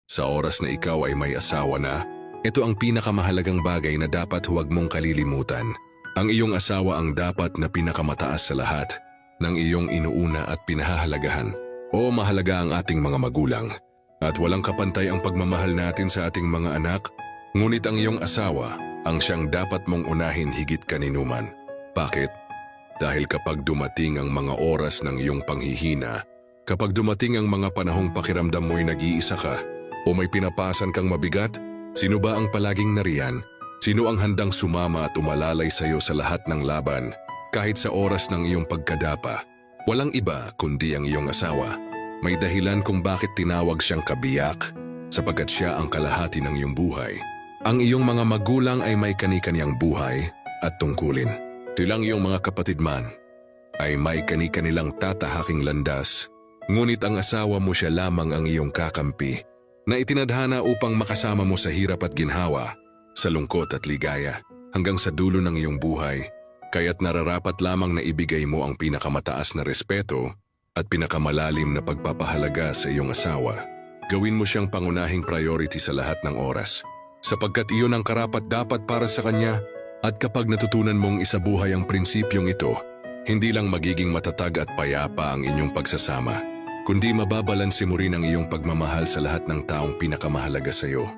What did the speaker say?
Sa oras na ikaw ay may asawa na, ito ang pinakamahalagang bagay na dapat huwag mong kalilimutan. Ang iyong asawa ang dapat na pinakamataas sa lahat ng iyong inuuna at pinahahalagahan. Oo, mahalaga ang ating mga magulang at walang kapantay ang pagmamahal natin sa ating mga anak, ngunit ang iyong asawa ang siyang dapat mong unahin higit kaninuman. Bakit? Dahil kapag dumating ang mga oras ng iyong panghihina, kapag dumating ang mga panahong pakiramdam mo'y nag-iisa ka o may pinapasan kang mabigat, sino ba ang palaging nariyan? Sino ang handang sumama at umalalay sa iyo sa lahat ng laban, kahit sa oras ng iyong pagkadapa? Walang iba kundi ang iyong asawa. May dahilan kung bakit tinawag siyang kabiyak, sapagkat siya ang kalahati ng iyong buhay. Ang iyong mga magulang ay may kani-kaniyang buhay at tungkulin. Silang iyong mga kapatid man ay may kani-kanilang tatahaking landas, ngunit ang asawa mo siya lamang ang iyong kakampi na itinadhana upang makasama mo sa hirap at ginhawa, sa lungkot at ligaya, hanggang sa dulo ng iyong buhay. Kaya't nararapat lamang na ibigay mo ang pinakamataas na respeto at pinakamalalim na pagpapahalaga sa iyong asawa. Gawin mo siyang pangunahing priority sa lahat ng oras, sapagkat iyon ang karapat-dapat para sa kanya. At kapag natutunan mong isabuhay ang prinsipyong ito, hindi lang magiging matatag at payapa ang inyong pagsasama, kundi mababalanse mo rin ang iyong pagmamahal sa lahat ng taong pinakamahalaga sa iyo.